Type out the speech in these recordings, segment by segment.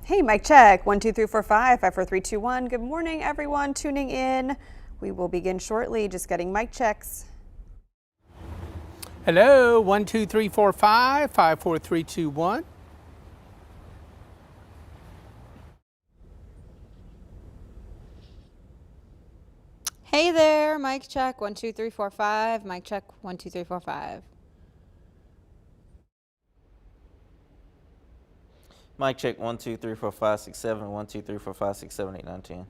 Hey, mic check. 1, 2, 3, 4, 5, 5, 4, 3, 2, 1. Good morning, everyone tuning in. We will begin shortly. Just getting mic checks. Hello, 1, 2, 3, 4, 5, 5, 4, 3, 2, 1. Hey there, mic check 1, 2, 3, 4, 5. Mic check 1, 2, 3, 4, 5. Mic check 1, 2, 3, 4, 5, 6, 7. 1, 2, 3, 4, 5, 6, 7, 8, 9, 10.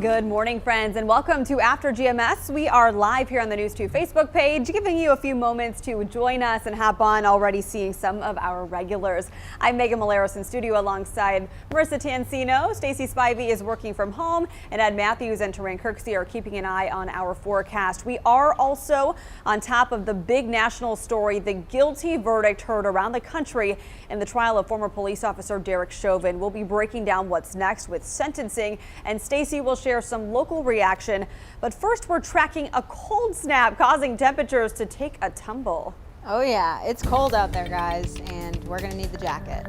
Good morning, friends, and welcome to After GMS. We are live here on the News 2 Facebook page, giving you a few moments to join us and hop on. Already seeing some of our regulars. I'm Megan Maleros in studio alongside Marissa Tansino. Stacey Spivey is working from home, and Ed Matthews and Terrain Kirksey are keeping an eye on our forecast. We are also on top of the big national story, the guilty verdict heard around the country in the trial of former police officer Derek Chauvin. We'll be breaking down what's next with sentencing, and Stacey will share some local reaction. But first, we're tracking a cold snap causing temperatures to take a tumble. Oh yeah, it's cold out there, guys, and we're gonna need the jacket.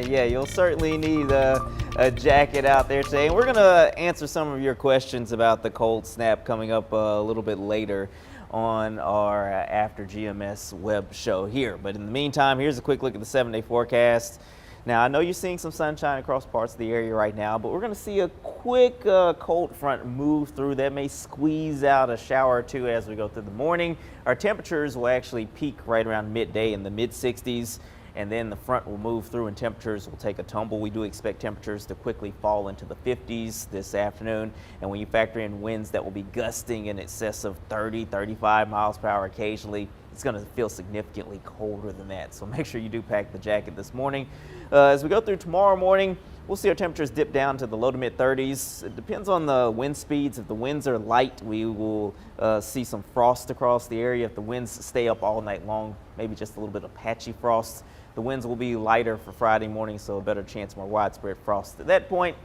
Yeah, you'll certainly need a jacket out there today. And we're going to answer some of your questions about the cold snap coming up a little bit later on our After GMS web show here. But in the meantime, here's a quick look at the 7-day forecast. Now, I know you're seeing some sunshine across parts of the area right now, but we're going to see a quick cold front move through that may squeeze out a shower or two as we go through the morning. Our temperatures will actually peak right around midday in the mid-60s, and then the front will move through and temperatures will take a tumble. We do expect temperatures to quickly fall into the 50s this afternoon, and when you factor in winds that will be gusting in excess of 30, 35 miles per hour occasionally, it's going to feel significantly colder than that. So make sure you do pack the jacket this morning. As we go through tomorrow morning, we'll see our temperatures dip down to the low to mid 30s. It depends on the wind speeds. If the winds are light, we will see some frost across the area. If the winds stay up all night long, maybe just a little bit of patchy frost. The winds will be lighter for Friday morning, so a better chance, more widespread frost at that point.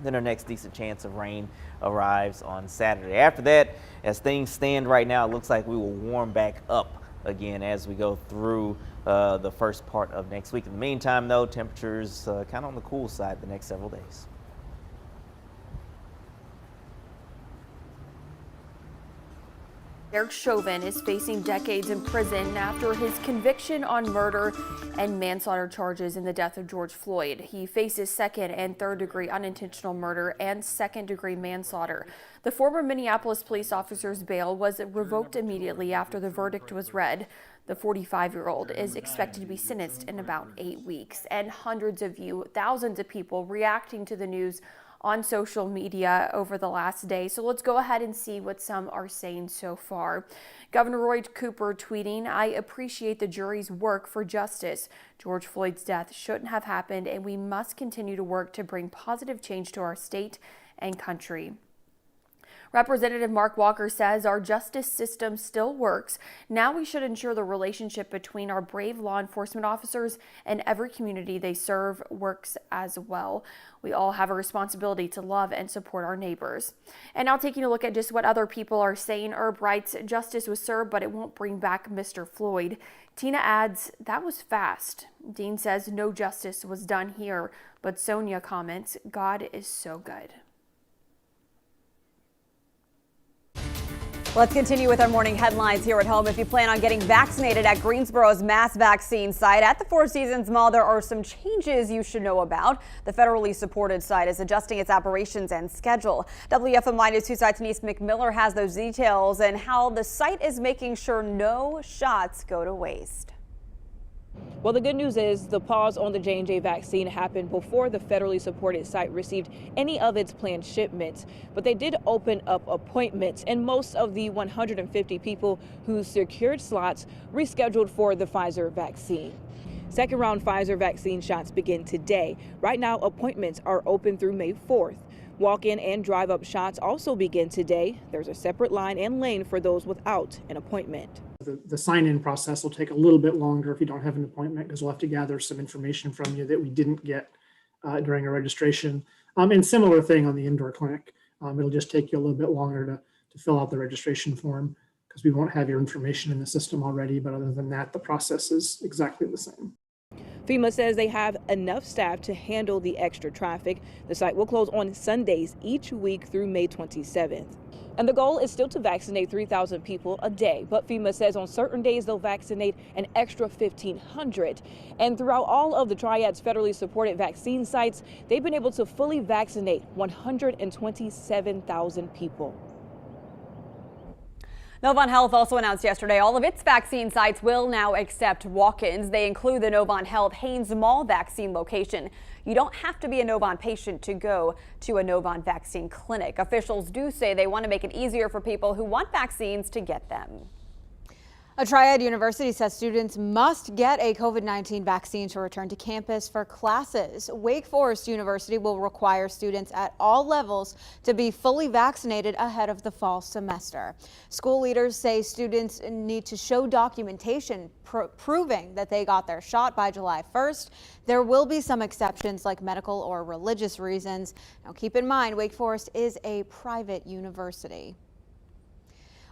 Then our next decent chance of rain arrives on Saturday. After that, as things stand right now, it looks like we will warm back up again as we go through the first part of next week. In the meantime, though, temperatures kind of on the cool side the next several days. Derek Chauvin is facing decades in prison after his conviction on murder and manslaughter charges in the death of George Floyd. He faces second and third degree unintentional murder and second degree manslaughter. The former Minneapolis police officer's bail was revoked immediately after the verdict was read. The 45-year-old is expected to be sentenced in about 8 weeks. And hundreds of you, thousands of people reacting to the news on social media over the last day. So let's go ahead and see what some are saying so far. Governor Roy Cooper tweeting, "I appreciate the jury's work for justice. George Floyd's death shouldn't have happened, and we must continue to work to bring positive change to our state and country." Representative Mark Walker says our justice system still works. Now we should ensure the relationship between our brave law enforcement officers and every community they serve works as well. We all have a responsibility to love and support our neighbors. And now taking a look at just what other people are saying, Herb writes, "Justice was served, but it won't bring back Mr. Floyd." Tina adds, "That was fast." Dean says, "No justice was done here." But Sonia comments, "God is so good." Let's continue with our morning headlines here at home. If you plan on getting vaccinated at Greensboro's mass vaccine site at the Four Seasons Mall, there are some changes you should know about. The federally supported site is adjusting its operations and schedule. WFMY News 2 site Denise McMiller has those details and how the site is making sure no shots go to waste. Well, the good news is the pause on the J&J vaccine happened before the federally supported site received any of its planned shipments. But they did open up appointments, and most of the 150 people who secured slots rescheduled for the Pfizer vaccine. Second round Pfizer vaccine shots begin today. Right now, appointments are open through May 4th. Walk-in and drive-up shots also begin today. There's a separate line and lane for those without an appointment. The sign-in process will take a little bit longer if you don't have an appointment, because we'll have to gather some information from you that we didn't get during our registration. And similar thing on the indoor clinic. It'll just take you a little bit longer to fill out the registration form, because we won't have your information in the system already. But other than that, the process is exactly the same. FEMA says they have enough staff to handle the extra traffic. The site will close on Sundays each week through May 27th. And the goal is still to vaccinate 3,000 people a day. But FEMA says on certain days they'll vaccinate an extra 1,500. And throughout all of the Triad's federally supported vaccine sites, they've been able to fully vaccinate 127,000 people. Novant Health also announced yesterday all of its vaccine sites will now accept walk-ins. They include the Novant Health Haynes Mall vaccine location. You don't have to be a Novant patient to go to a Novant vaccine clinic. Officials do say they want to make it easier for people who want vaccines to get them. A Triad University says students must get a COVID-19 vaccine to return to campus for classes. Wake Forest University will require students at all levels to be fully vaccinated ahead of the fall semester. School leaders say students need to show documentation proving that they got their shot by July 1st. There will be some exceptions like medical or religious reasons. Now keep in mind, Wake Forest is a private university.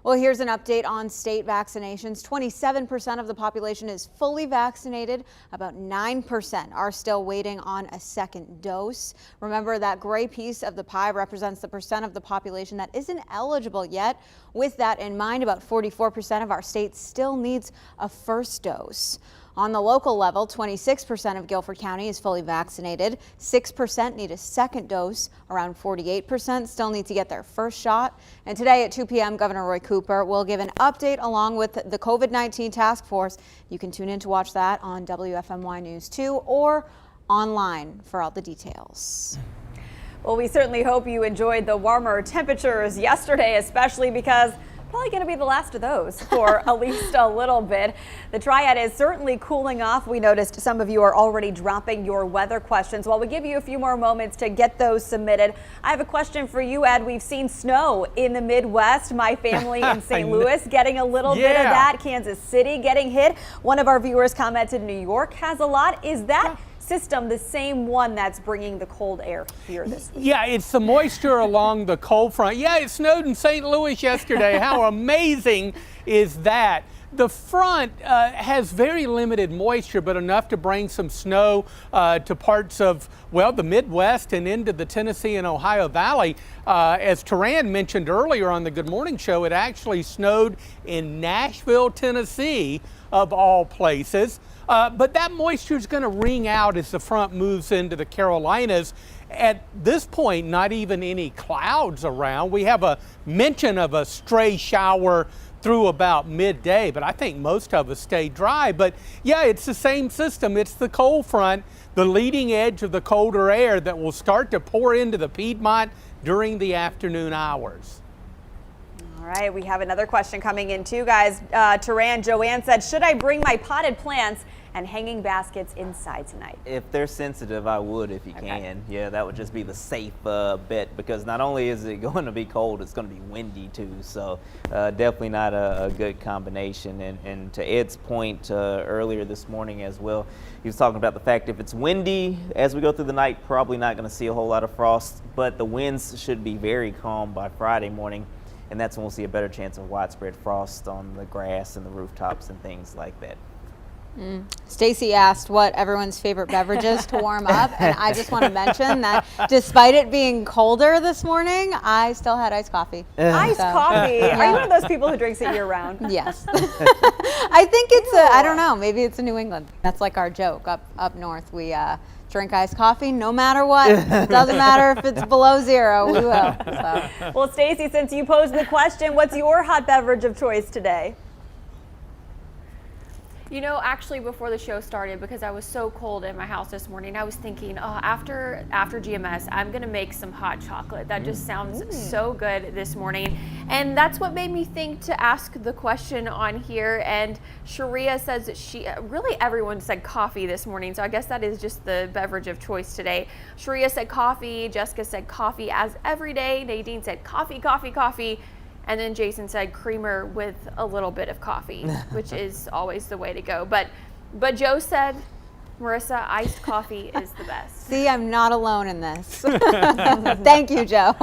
Well, here's an update on state vaccinations. 27% of the population is fully vaccinated. About 9% are still waiting on a second dose. Remember, that gray piece of the pie represents the percent of the population that isn't eligible yet. With that in mind, about 44% of our state still needs a first dose. On the local level, 26% of Guilford County is fully vaccinated. 6% need a second dose. Around 48% still need to get their first shot. And today at 2 p.m., Governor Roy Cooper will give an update along with the COVID-19 task force. You can tune in to watch that on WFMY News 2 or online for all the details. Well, we certainly hope you enjoyed the warmer temperatures yesterday, especially because probably going to be the last of those for at least a little bit. The Triad is certainly cooling off. We noticed some of you are already dropping your weather questions. While we give you a few more moments to get those submitted, I have a question for you, Ed. We've seen snow in the Midwest. My family in St. Louis getting a little bit of that. Kansas City getting hit. One of our viewers commented New York has a lot. Is that system the same one that's bringing the cold air here this week? Yeah, it's the moisture along the cold front. Yeah, it snowed in St. Louis yesterday. How amazing is that? The front has very limited moisture, but enough to bring some snow to parts of, well, the Midwest and into the Tennessee and Ohio Valley. As Taran mentioned earlier on the Good Morning Show, it actually snowed in Nashville, Tennessee, of all places. But that moisture is going to wring out as the front moves into the Carolinas. At this point, not even any clouds around. We have a mention of a stray shower through about midday, but I think most of us stay dry. But yeah, it's the same system. It's the cold front, the leading edge of the colder air that will start to pour into the Piedmont during the afternoon hours. All right, we have another question coming in too, guys. Taran, Joanne said, should I bring my potted plants and hanging baskets inside tonight? If they're sensitive, I would if you can. Yeah, that would just be the safe bet, because not only is it going to be cold, it's going to be windy too. So definitely not a good combination. And to Ed's point earlier this morning as well, he was talking about the fact if it's windy as we go through the night, probably not going to see a whole lot of frost, but the winds should be very calm by Friday morning. And that's when we'll see a better chance of widespread frost on the grass and the rooftops and things like that. Stacy asked what everyone's favorite beverage is to warm up, and I just want to mention that despite it being colder this morning, I still had iced coffee. Iced coffee? Are you one of those people who drinks it year round? Yes. I think it's I don't know, maybe it's a New England. That's like our joke up north. We drink iced coffee no matter what. It doesn't matter if it's below zero, we will. So. Well, Stacy, since you posed the question, what's your hot beverage of choice today? You know, actually before the show started, because I was so cold in my house this morning, I was thinking, oh, after GMS, I'm gonna make some hot chocolate. That just sounds so good this morning. And that's what made me think to ask the question on here. And Sharia says that really everyone said coffee this morning, so I guess that is just the beverage of choice today. Sharia said coffee, Jessica said coffee as every day, Nadine said coffee, coffee, coffee. And then Jason said creamer with a little bit of coffee, which is always the way to go. But Joe said, Marissa, iced coffee is the best. See, I'm not alone in this. Thank you, Joe.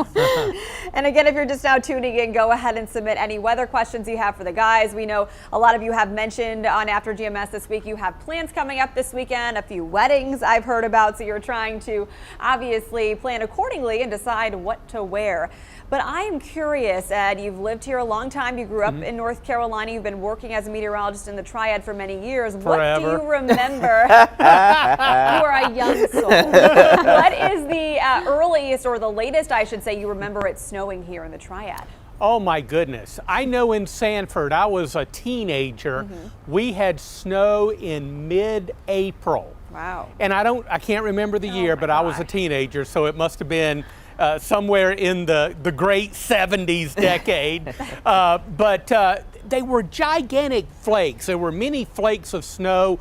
And again, if you're just now tuning in, go ahead and submit any weather questions you have for the guys. We know a lot of you have mentioned on After GMS this week, you have plans coming up this weekend, a few weddings I've heard about, so you're trying to obviously plan accordingly and decide what to wear. But I am curious, Ed, you've lived here a long time. You grew up in North Carolina. You've been working as a meteorologist in the Triad for many years. Forever. What do you remember? You are a young soul. What is the earliest, or the latest, I should say, you remember it snowing here in the Triad? Oh my goodness. I know in Sanford, I was a teenager. We had snow in mid-April. Wow. And I can't remember the year, but I was a teenager, so it must have been somewhere in the great 70s decade. But they were gigantic flakes. There were many flakes of snow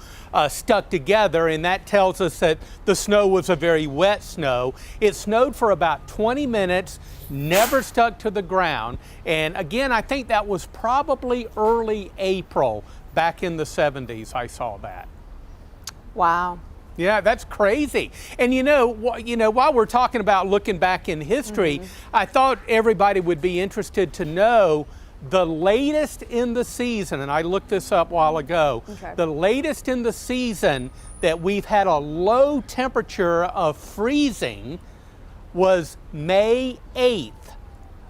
stuck together, and that tells us that the snow was a very wet snow. It snowed for about 20 minutes, never stuck to the ground. And again, I think that was probably early April back in the 70s I saw that. Wow. Yeah, that's crazy. And you know, while we're talking about looking back in history, I thought everybody would be interested to know the latest in the season, and I looked this up a while ago, the latest in the season that we've had a low temperature of freezing was May 8th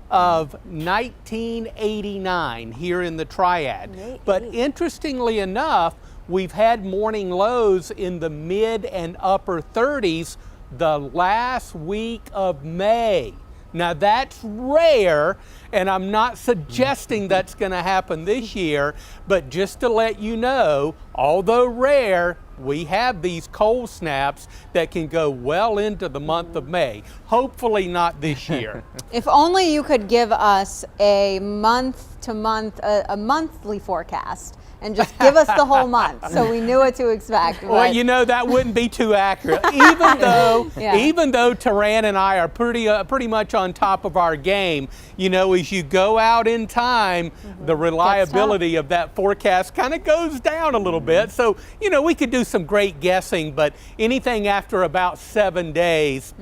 of 1989 here in the Triad. But interestingly enough, we've had morning lows in the mid and upper 30s the last week of May. Now that's rare, and I'm not suggesting that's going to happen this year, but just to let you know, although rare, we have these cold snaps that can go well into the month of May. Hopefully not this year. If only you could give us a monthly forecast and just give us the whole month so we knew what to expect. Well, you know, that wouldn't be too accurate. Even though Taran and I are pretty much on top of our game, you know, as you go out in time, the reliability of that forecast kind of goes down a little bit. So, you know, we could do some great guessing, but anything after about 7 days,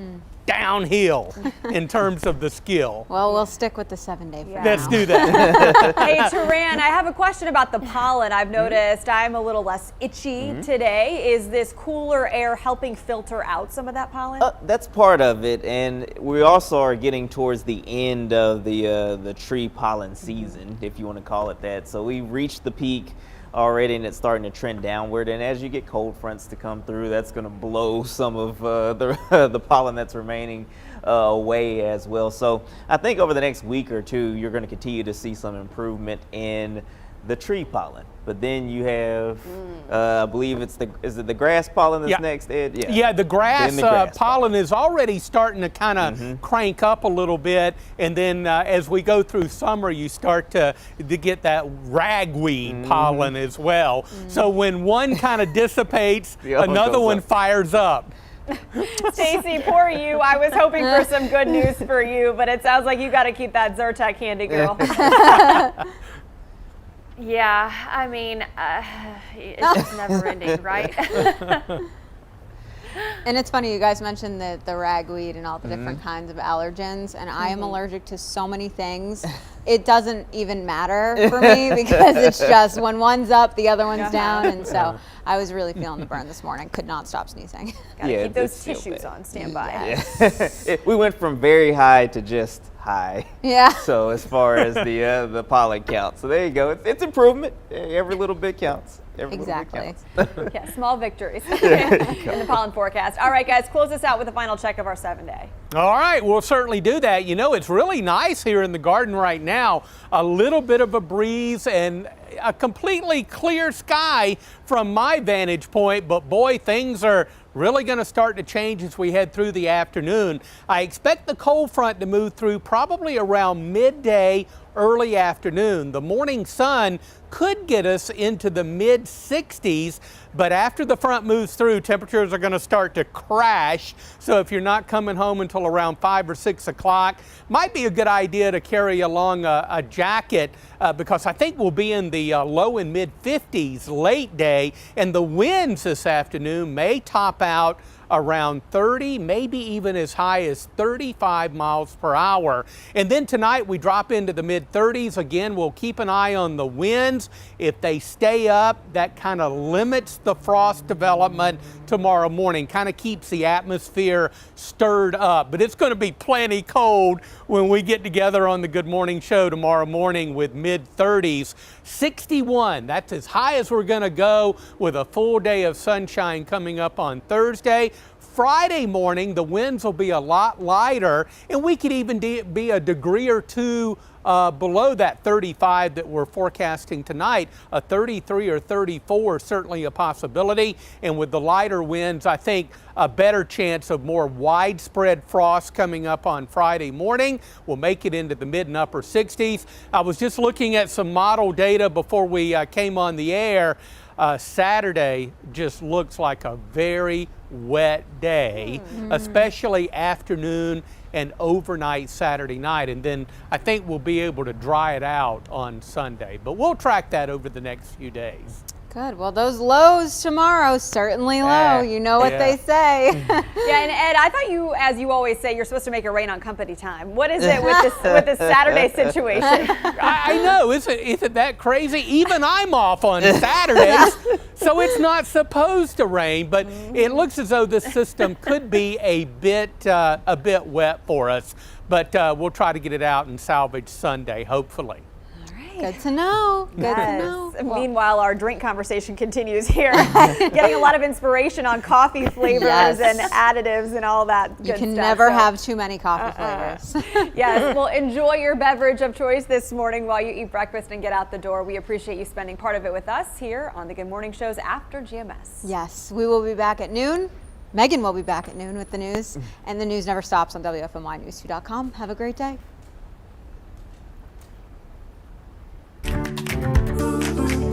downhill in terms of the skill. Well, we'll stick with the 7-day for Let's now. do that. Hey, Taran, I have a question about the pollen. I've noticed I'm a little less itchy today. Is this cooler air helping filter out some of that pollen? That's part of it, and we also are getting towards the end of the tree pollen season, if you want to call it that. So we reached the peak already, and it's starting to trend downward. And as you get cold fronts to come through, that's going to blow some of the pollen that's remaining away as well. So I think over the next week or two, you're going to continue to see some improvement in the tree pollen. But then you have, I believe is it the grass pollen that's next, Ed? Yeah, the grass, pollen is already starting to kind of crank up a little bit, and then as we go through summer, you start to get that ragweed pollen as well. So when one kind of dissipates, another one fires up. Stacy, poor you. I was hoping for some good news for you, but it sounds like you got to keep that Zyrtec handy, girl. Yeah, I mean, it's just never ending, right? And it's funny, you guys mentioned the ragweed and all the different kinds of allergens, and I am allergic to so many things. It doesn't even matter for me because it's just when one's up, the other one's down, and so I was really feeling the burn this morning. Could not stop sneezing. Gotta keep those tissues on standby. We went from very high to just high. Yeah. So as far as the pollen count, so there you go. It's improvement. Every little bit counts. Every Exactly. little bit counts. Yeah, small victories in the pollen forecast. All right, guys, close us out with a final check of our 7-day. All right, we'll certainly do that. You know, it's really nice here in the garden right now. A little bit of a breeze and a completely clear sky from my vantage point, but boy, things are really going to start to change as we head through the afternoon. I expect the cold front to move through probably around midday, early afternoon. The morning sun could get us into the mid 60s, but after the front moves through, temperatures are going to start to crash. So if you're not coming home until around 5 or 6 o'clock, might be a good idea to carry along a jacket because I think we'll be in the low and mid 50s late day, and the winds this afternoon may top out around 30, maybe even as high as 35 miles per hour. And then tonight we drop into the mid 30s. Again, we'll keep an eye on the winds. If they stay up, that kind of limits the frost development tomorrow morning, kind of keeps the atmosphere stirred up. But it's going to be plenty cold when we get together on the Good Morning Show tomorrow morning with mid 30s. 61, that's as high as we're going to go with a full day of sunshine coming up on Thursday. Friday morning, the winds will be a lot lighter, and we could even be a degree or two below that 35 that we're forecasting tonight. A 33 or 34 is certainly a possibility, and with the lighter winds, I think a better chance of more widespread frost coming up on Friday morning. We'll make it into the mid and upper 60s. I was just looking at some model data before we came on the air. Saturday just looks like a very wet day, especially afternoon and overnight Saturday night. And then I think we'll be able to dry it out on Sunday. But we'll track that over the next few days. Good. Well, those lows tomorrow, certainly low. You know what they say. Yeah, and Ed, I thought you, as you always say, you're supposed to make it rain on company time. What is it with this Saturday situation? I know, isn't that crazy? Even I'm off on Saturdays, so it's not supposed to rain, but it looks as though this system could be a bit wet for us. But we'll try to get it out and salvage Sunday, hopefully. Good to know. Good to know. Well, meanwhile, our drink conversation continues here. Getting a lot of inspiration on coffee flavors and additives and all that good stuff. You can never have too many coffee flavors. Yes, well, enjoy your beverage of choice this morning while you eat breakfast and get out the door. We appreciate you spending part of it with us here on the Good Morning Shows after GMS. Yes, we will be back at noon. Megan will be back at noon with the news. And the news never stops on WFMYnews2.com. Have a great day.